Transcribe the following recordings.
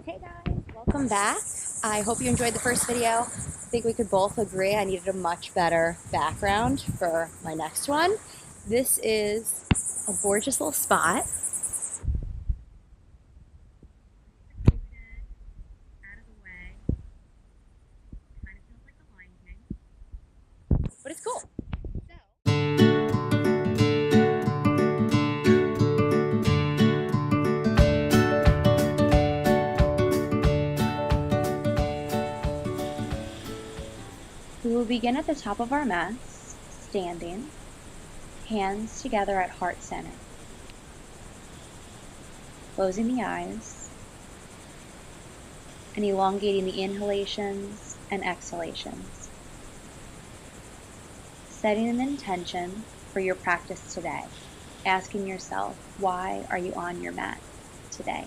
Hey guys, welcome back. I hope you enjoyed the first video. I think we could both agree I needed a much better background for my next one. This is a gorgeous little spot. Out of the way. Kind of feels like the Lion King, but it's cool. We will begin at the top of our mats, standing, hands together at heart center. Closing the eyes and elongating the inhalations and exhalations. Setting an intention for your practice today. Asking yourself, why are you on your mat today?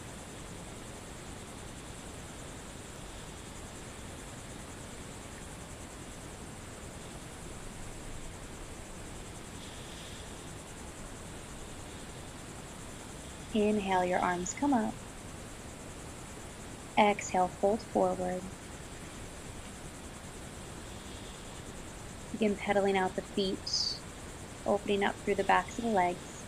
Inhale, your arms come up. Exhale, fold forward. Begin pedaling out the feet, opening up through the backs of the legs.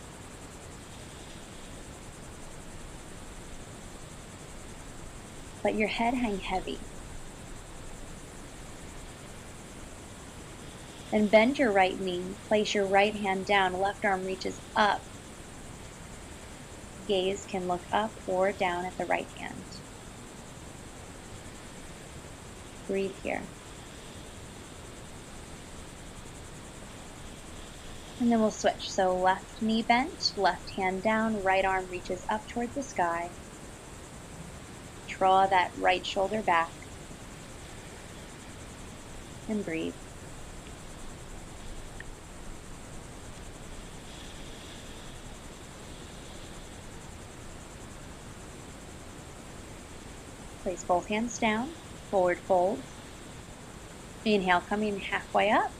Let your head hang heavy. Then bend your right knee, place your right hand down, left arm reaches up. Gaze can look up or down at the right hand. Breathe here. And then we'll switch. So left knee bent, left hand down, right arm reaches up towards the sky. Draw that right shoulder back. And breathe. Place both hands down, forward fold. Inhale, coming halfway up.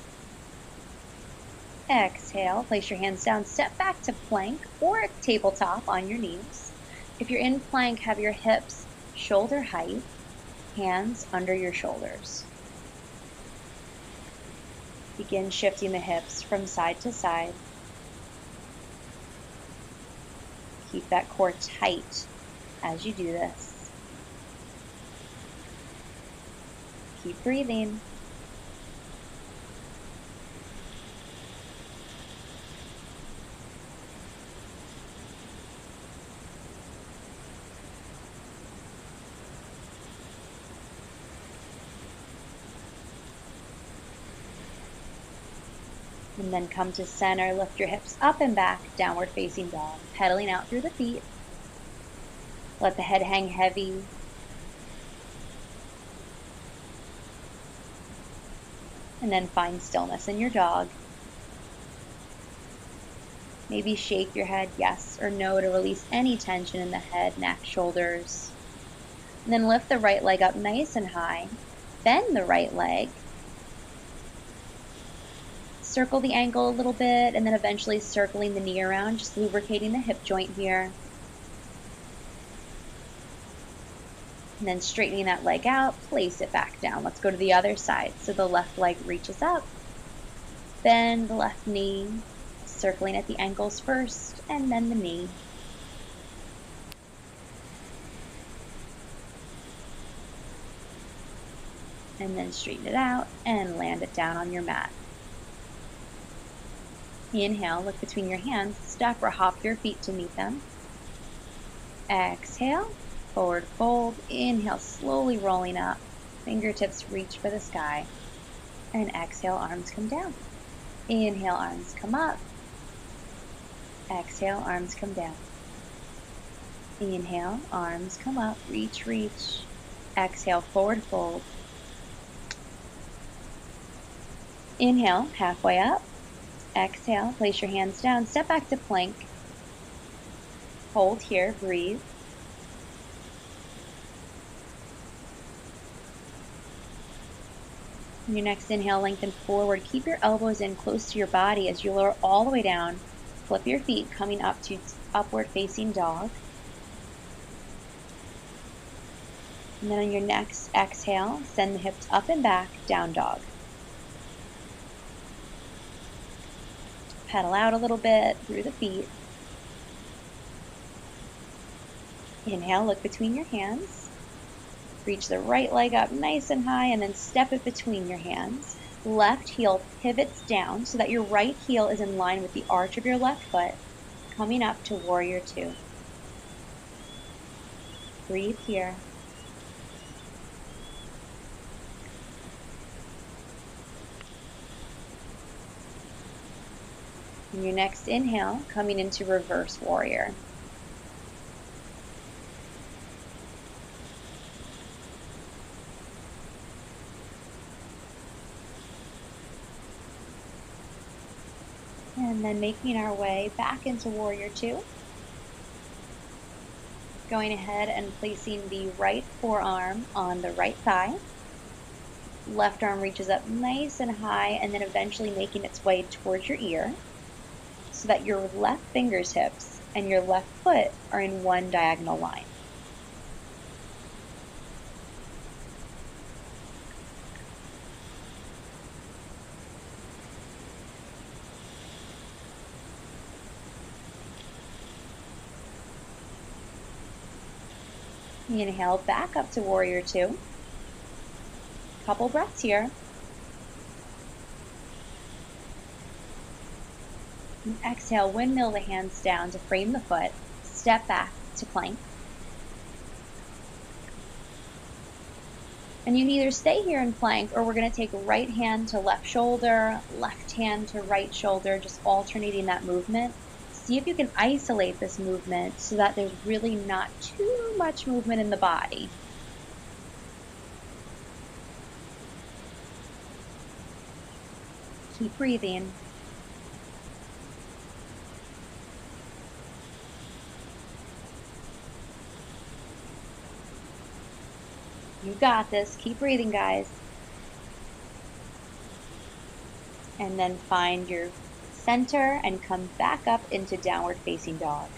Exhale, place your hands down, step back to plank or tabletop on your knees. If you're in plank, have your hips shoulder height, hands under your shoulders. Begin shifting the hips from side to side. Keep that core tight as you do this. Keep breathing. And then come to center, lift your hips up and back, downward facing dog, pedaling out through the feet. Let the head hang heavy. And then find stillness in your dog. Maybe shake your head yes or no to release any tension in the head, neck, shoulders. And then lift the right leg up nice and high. Bend the right leg. Circle the ankle a little bit, and then eventually circling the knee around, just lubricating the hip joint here. And then straightening that leg out, place it back down. Let's go to the other side. So the left leg reaches up. Bend the left knee, circling at the ankles first, and then the knee. And then straighten it out and land it down on your mat. Inhale, look between your hands, step or hop your feet to meet them. Exhale, forward fold. Inhale, slowly rolling up. Fingertips reach for the sky. And exhale, arms come down. Inhale, arms come up. Exhale, arms come down. Inhale, arms come up, reach, reach. Exhale, forward fold. Inhale, halfway up. Exhale, place your hands down, step back to plank. Hold here, breathe. On your next inhale, lengthen forward. Keep your elbows in close to your body as you lower all the way down. Flip your feet, coming up to upward facing dog. And then on your next exhale, send the hips up and back, down dog. Pedal out a little bit through the feet. Inhale, look between your hands. Reach the right leg up nice and high and then step it between your hands. Left heel pivots down so that your right heel is in line with the arch of your left foot, coming up to warrior two. Breathe here. And your next inhale, coming into reverse warrior. And then making our way back into warrior two. Going ahead and placing the right forearm on the right thigh. Left arm reaches up nice and high and then eventually making its way towards your ear so that your left fingertips and your left foot are in one diagonal line. Inhale back up to warrior two. Couple breaths here. And exhale, windmill the hands down to frame the foot. Step back to plank. And you can either stay here in plank or we're going to take right hand to left shoulder, left hand to right shoulder, just alternating that movement. See if you can isolate this movement so that there's really not too much movement in the body. Keep breathing. You got this. Keep breathing, guys. And then find your center and come back up into downward facing dog.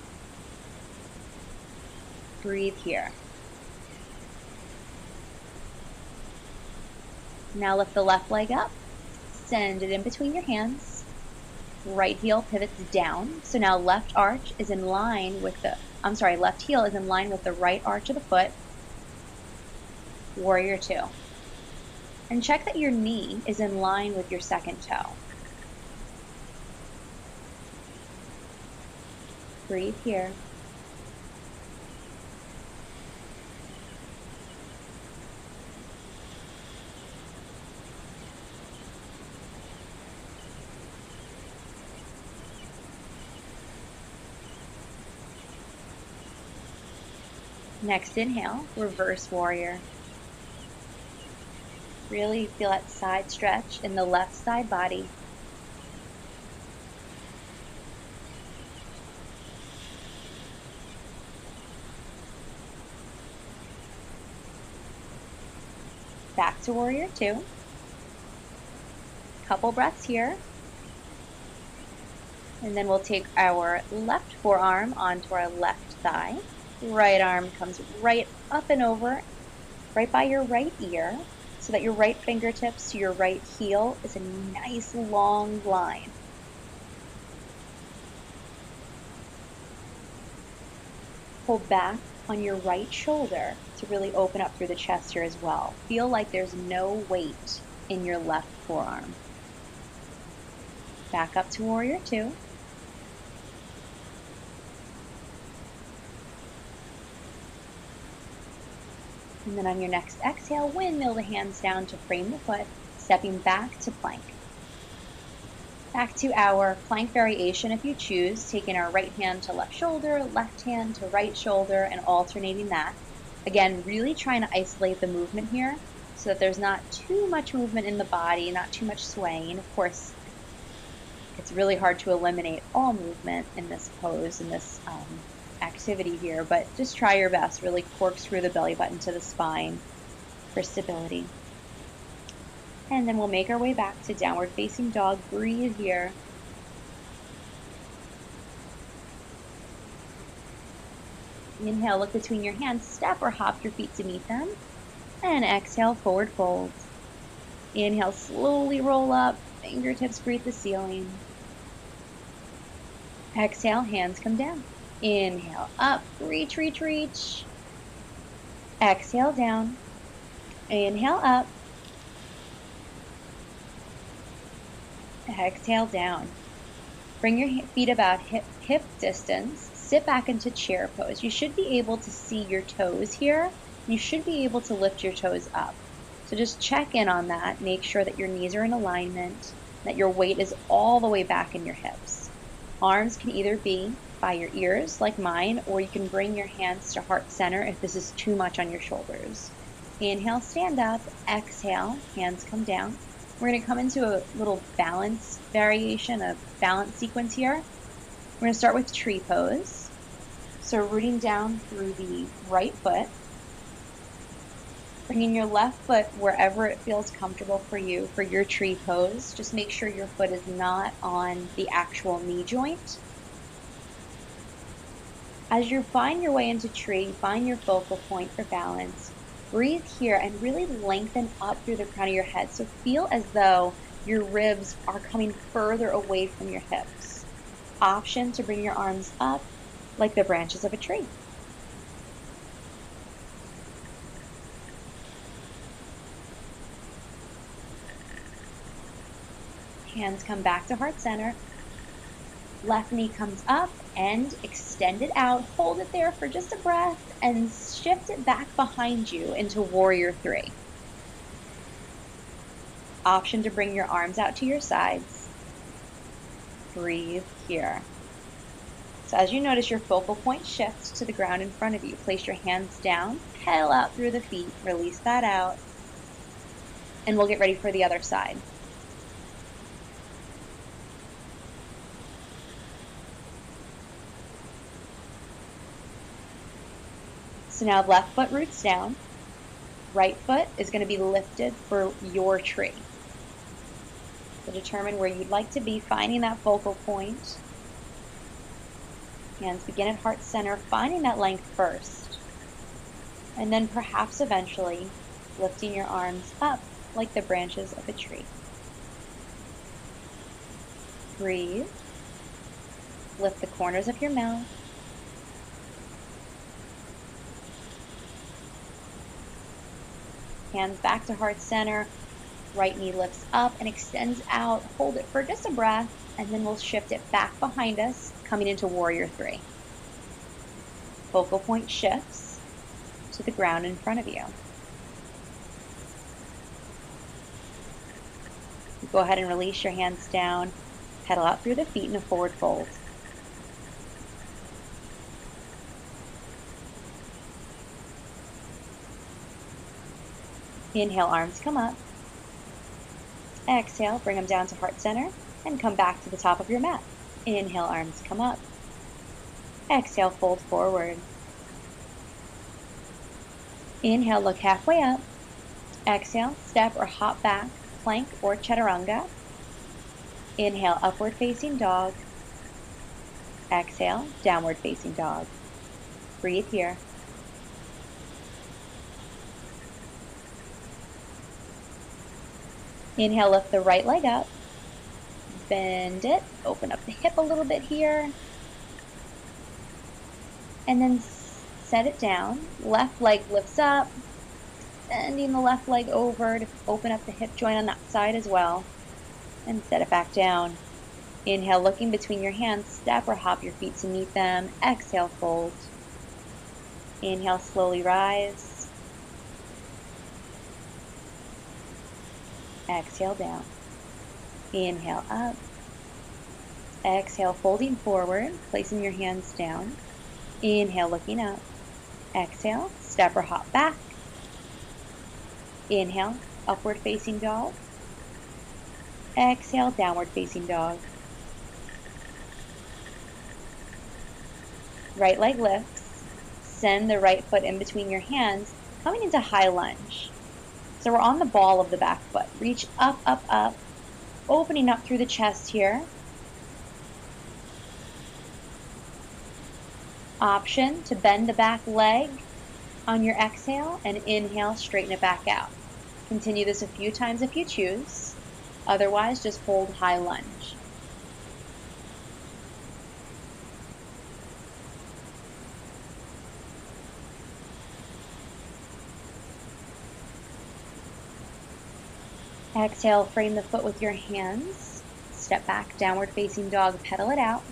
Breathe here. Now lift the left leg up. Send it in between your hands. Right heel pivots down. So now left arch is in line with left heel is in line with the right arch of the foot. Warrior two. And check that your knee is in line with your second toe. Breathe here. Next inhale, reverse warrior. Really feel that side stretch in the left side body. Back to warrior two. Couple breaths here. And then we'll take our left forearm onto our left thigh. Right arm comes right up and over, right by your right ear, so that your right fingertips to your right heel is a nice long line. Pull back on your right shoulder to really open up through the chest here as well. Feel like there's no weight in your left forearm. Back up to warrior two. And then on your next exhale, windmill the hands down to frame the foot, stepping back to plank. Back to our plank variation if you choose, taking our right hand to left shoulder, left hand to right shoulder, and alternating that. Again, really trying to isolate the movement here so that there's not too much movement in the body, not too much swaying. Of course, it's really hard to eliminate all movement in this pose, in this activity here, but just try your best. Really corkscrew the belly button to the spine for stability. And then we'll make our way back to downward facing dog. Breathe here. Inhale, look between your hands, step or hop your feet to meet them. And exhale, forward fold. Inhale, slowly roll up, fingertips greet the ceiling. Exhale, hands come down. Inhale, up, reach, reach, reach. Exhale, down. Inhale, up. Exhale, down. Bring your feet about hip distance. Sit back into chair pose. You should be able to see your toes here. You should be able to lift your toes up. So just check in on that. Make sure that your knees are in alignment, that your weight is all the way back in your hips. Arms can either be by your ears, like mine, or you can bring your hands to heart center if this is too much on your shoulders. Inhale, stand up. Exhale, hands come down. We're going to come into a little balance variation, a balance sequence here. We're going to start with tree pose. So rooting down through the right foot, bringing your left foot wherever it feels comfortable for you for your tree pose. Just make sure your foot is not on the actual knee joint. As you find your way into tree, find your focal point for balance. Breathe here and really lengthen up through the crown of your head. So feel as though your ribs are coming further away from your hips. Option to bring your arms up like the branches of a tree. Hands come back to heart center. Left knee comes up and extend it out. Hold it there for just a breath and shift it back behind you into warrior three. Option to bring your arms out to your sides. Breathe here. So as you notice your focal point shifts to the ground in front of you, place your hands down, pedal out through the feet, release that out, and we'll get ready for the other side. So now left foot roots down, right foot is going to be lifted for your tree. So determine where you'd like to be, finding that focal point. Hands begin at heart center, finding that length first. And then perhaps eventually lifting your arms up like the branches of a tree. Breathe. Lift the corners of your mouth. Hands back to heart center. Right knee lifts up and extends out. Hold it for just a breath, and then we'll shift it back behind us, coming into warrior three. Focal point shifts to the ground in front of you. Go ahead and release your hands down. Pedal out through the feet in a forward fold. Inhale, arms come up. Exhale, bring them down to heart center and come back to the top of your mat. Inhale, arms come up. Exhale, fold forward. Inhale, look halfway up. Exhale, step or hop back, plank or chaturanga. Inhale, upward facing dog. Exhale, downward facing dog. Breathe here. Inhale, lift the right leg up. Bend it, open up the hip a little bit here. And then set it down. Left leg lifts up. Bending the left leg over to open up the hip joint on that side as well. And set it back down. Inhale, looking between your hands, step or hop your feet to meet them. Exhale, fold. Inhale, slowly rise. Exhale, down. Inhale, up. Exhale, folding forward, placing your hands down. Inhale, looking up. Exhale, step or hop back. Inhale, upward facing dog. Exhale, downward facing dog. Right leg lifts. Send the right foot in between your hands, coming into high lunge. So we're on the ball of the back foot. Reach up, up, up, opening up through the chest here. Option to bend the back leg on your exhale and inhale, straighten it back out. Continue this a few times if you choose. Otherwise, just hold high lunge. Exhale, frame the foot with your hands. Step back, downward facing dog, pedal it out.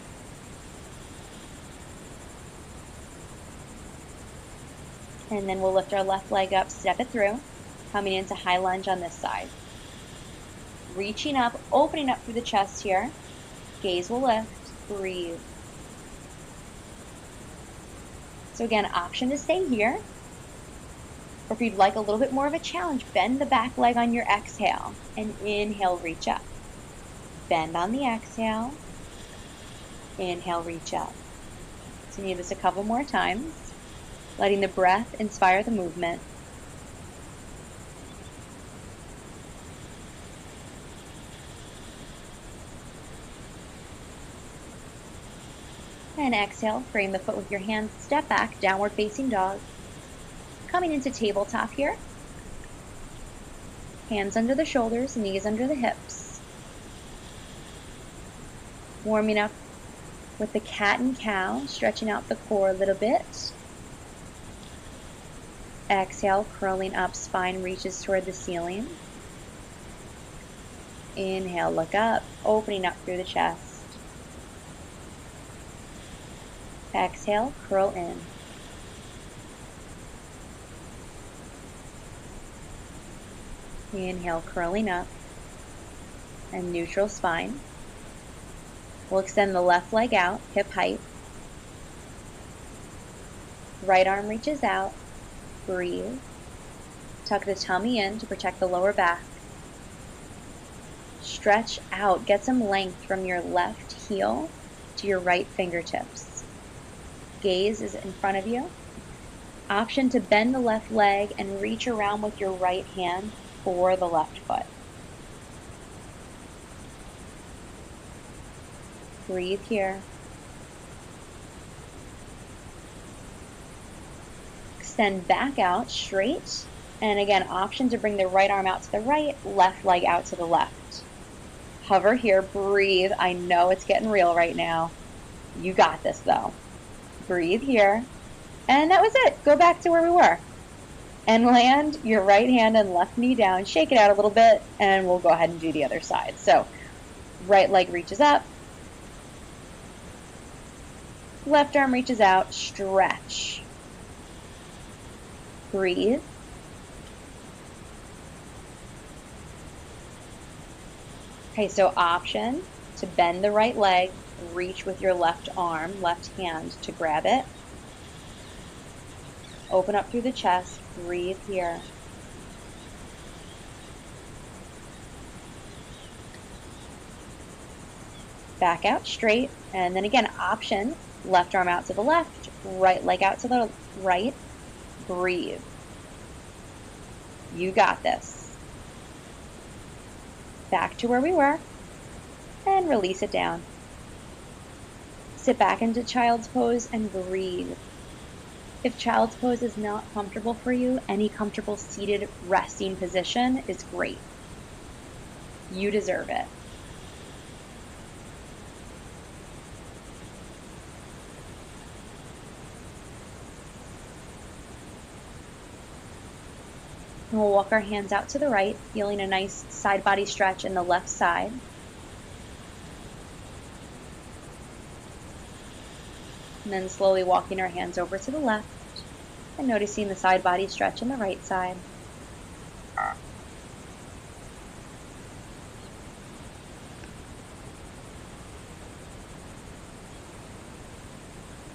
And then we'll lift our left leg up, step it through, coming into high lunge on this side. Reaching up, opening up through the chest here. Gaze will lift, breathe. So again, option to stay here. Or if you'd like a little bit more of a challenge, bend the back leg on your exhale and inhale, reach up. Bend on the exhale, inhale, reach up. Continue this a couple more times, letting the breath inspire the movement. And exhale, frame the foot with your hands, step back, downward facing dog. Coming into tabletop here. Hands under the shoulders, knees under the hips. Warming up with the cat and cow, stretching out the core a little bit. Exhale, curling up, spine reaches toward the ceiling. Inhale, look up, opening up through the chest. Exhale, curl in. Inhale, curling up, and neutral spine. We'll extend the left leg out, hip height. Right arm reaches out, breathe. Tuck the tummy in to protect the lower back. Stretch out, get some length from your left heel to your right fingertips. Gaze is in front of you. Option to bend the left leg and reach around with your right hand for the left foot. Breathe here. Extend back out straight. And again, option to bring the right arm out to the right, left leg out to the left. Hover here, breathe. I know it's getting real right now. You got this though. Breathe here. And that was it. Go back to where we were. And land your right hand and left knee down. Shake it out a little bit, and we'll go ahead and do the other side. So, right leg reaches up. Left arm reaches out. Stretch. Breathe. Okay, so option to bend the right leg, reach with your left arm, left hand to grab it. Open up through the chest, breathe here. Back out straight, and then again, option, left arm out to the left, right leg out to the right, breathe. You got this. Back to where we were, and release it down. Sit back into child's pose and breathe. If child's pose is not comfortable for you, any comfortable seated resting position is great. You deserve it. And we'll walk our hands out to the right, feeling a nice side body stretch in the left side. And then slowly walking our hands over to the left and noticing the side body stretch in the right side.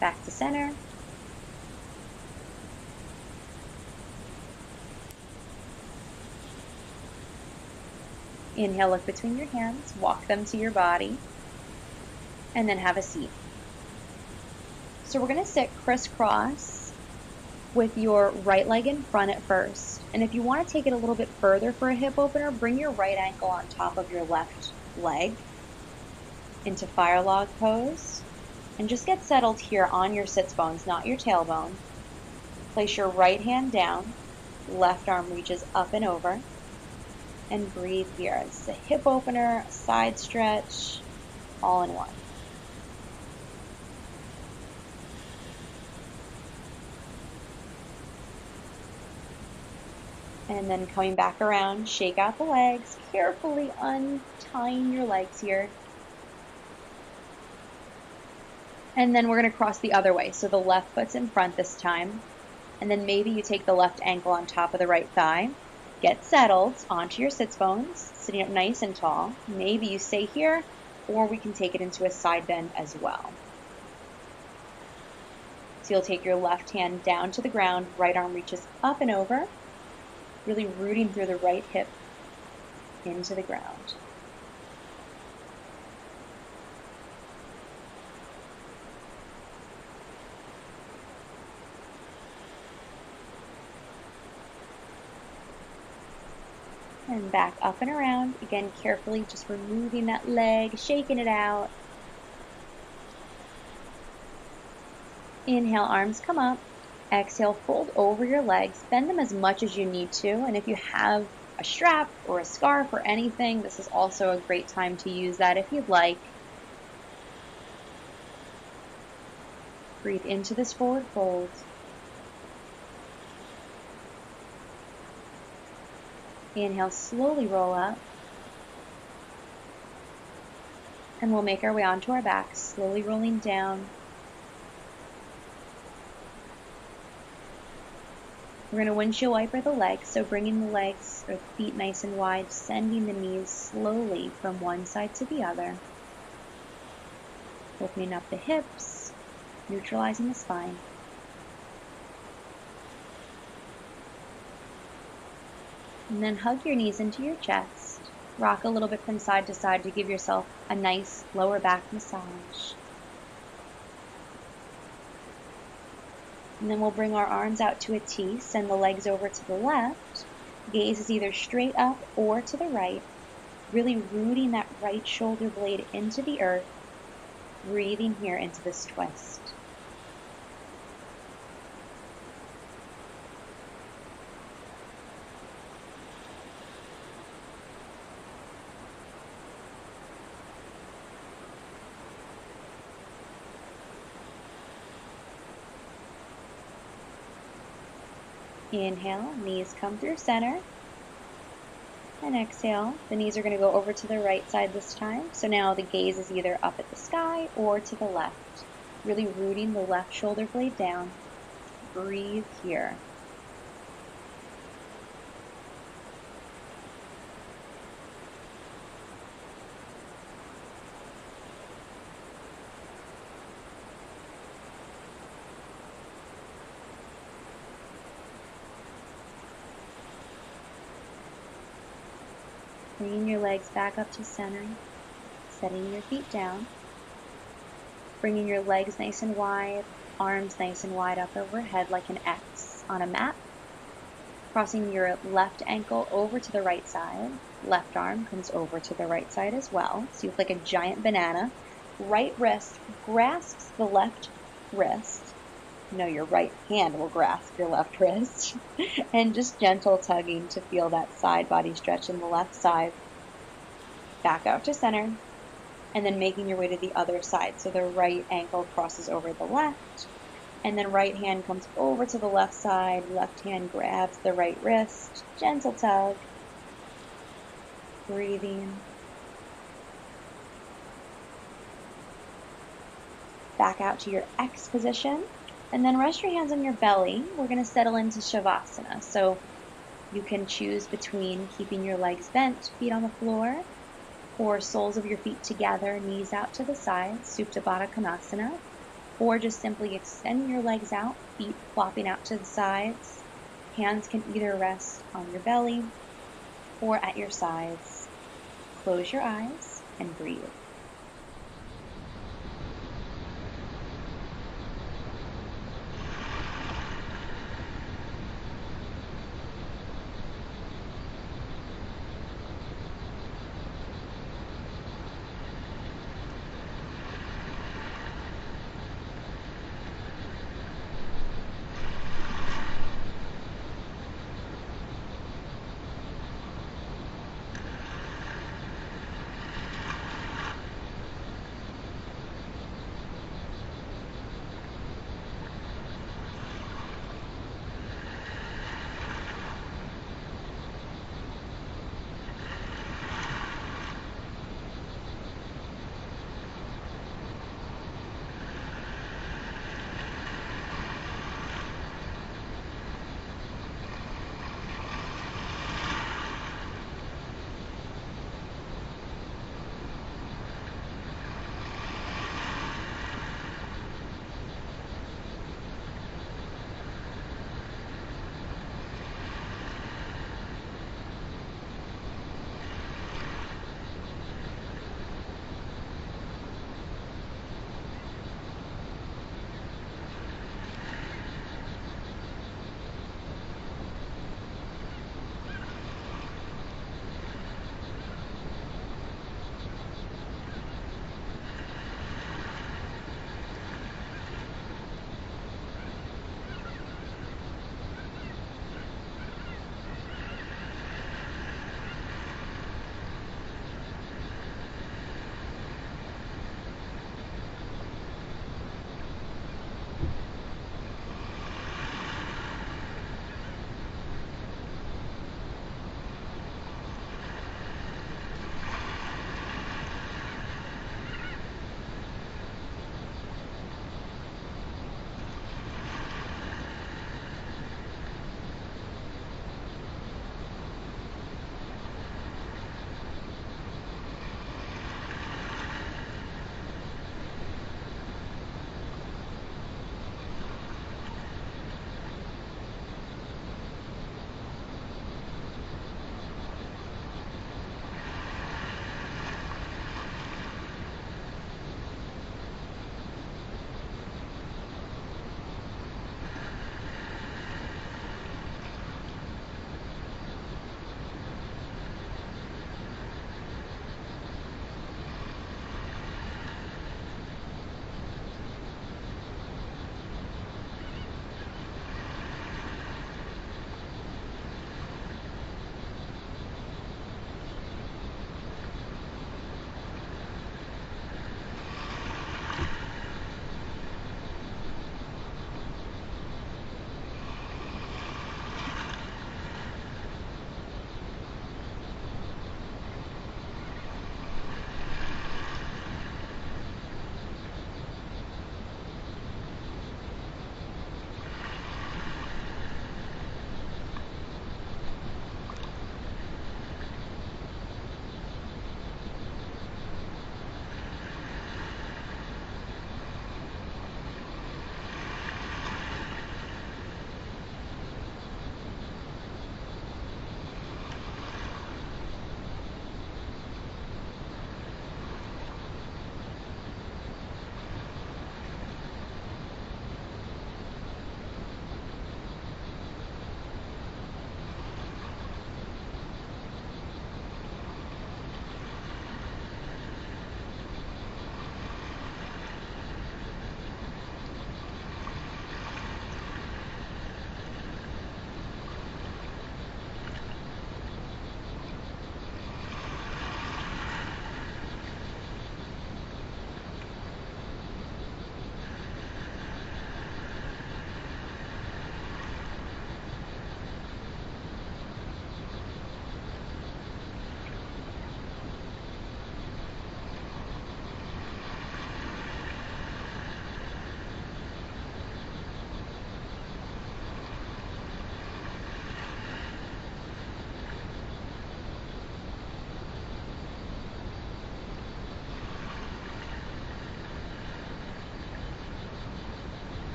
Back to center. Inhale, look between your hands, walk them to your body, and then have a seat. So we're going to sit crisscross with your right leg in front at first. And if you want to take it a little bit further for a hip opener, bring your right ankle on top of your left leg into fire log pose. And just get settled here on your sits bones, not your tailbone. Place your right hand down, left arm reaches up and over, and breathe here. This is a hip opener, a side stretch, all in one. And then coming back around, shake out the legs, carefully untying your legs here. And then we're going to cross the other way. So the left foot's in front this time. And then maybe you take the left ankle on top of the right thigh. Get settled onto your sits bones, sitting up nice and tall. Maybe you stay here, or we can take it into a side bend as well. So you'll take your left hand down to the ground, right arm reaches up and over, really rooting through the right hip into the ground. And back up and around. Again, carefully just removing that leg, shaking it out. Inhale, arms come up. Exhale, fold over your legs. Bend them as much as you need to. And if you have a strap or a scarf or anything, this is also a great time to use that if you'd like. Breathe into this forward fold. Inhale, slowly roll up. And we'll make our way onto our back, slowly rolling down. We're going to windshield wiper the legs, so bringing the legs or the feet nice and wide, sending the knees slowly from one side to the other. Opening up the hips, neutralizing the spine. And then hug your knees into your chest. Rock a little bit from side to side to give yourself a nice lower back massage. And then we'll bring our arms out to a T, send the legs over to the left. Gaze is either straight up or to the right, really rooting that right shoulder blade into the earth, breathing here into this twist. Inhale, knees come through center. And exhale, the knees are going to go over to the right side this time. So now the gaze is either up at the sky or to the left. Really rooting the left shoulder blade down. Breathe here. Bringing your legs back up to center, setting your feet down, bringing your legs nice and wide, arms nice and wide up overhead like an X on a mat, crossing your left ankle over to the right side, left arm comes over to the right side as well, so you look like a giant banana. Right wrist grasps the left wrist. No, your right hand will grasp your left wrist. And just gentle tugging to feel that side body stretch in the left side. Back out to center. And then making your way to the other side. So the right ankle crosses over the left. And then right hand comes over to the left side. Left hand grabs the right wrist. Gentle tug. Breathing. Back out to your X position. And then rest your hands on your belly. We're going to settle into Shavasana. So you can choose between keeping your legs bent, feet on the floor, or soles of your feet together, knees out to the sides, Supta Baddha Konasana, or just simply extending your legs out, feet flopping out to the sides. Hands can either rest on your belly or at your sides. Close your eyes and breathe.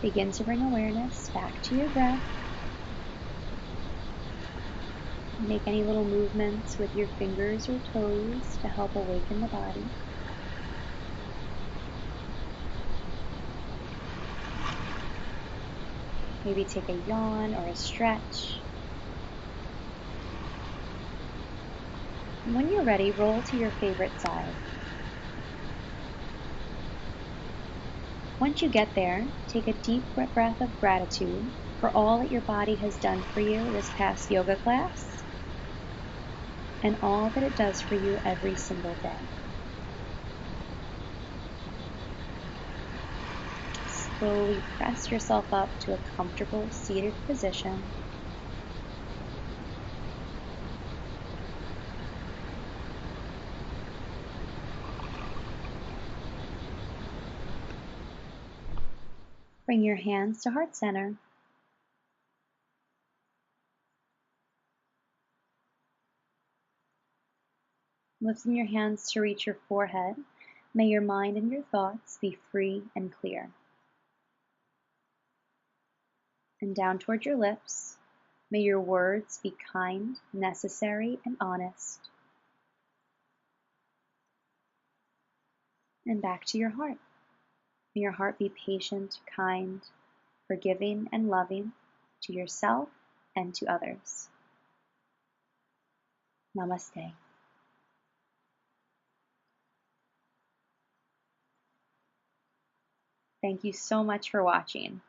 Begin to bring awareness back to your breath. Make any little movements with your fingers or toes to help awaken the body. Maybe take a yawn or a stretch. And when you're ready, roll to your favorite side. Once you get there, take a deep breath of gratitude for all that your body has done for you this past yoga class and all that it does for you every single day. Slowly press yourself up to a comfortable seated position. Bring your hands to heart center. Lifting your hands to reach your forehead, may your mind and your thoughts be free and clear. And down toward your lips, may your words be kind, necessary, and honest. And back to your heart. May your heart be patient, kind, forgiving, and loving to yourself and to others. Namaste. Thank you so much for watching.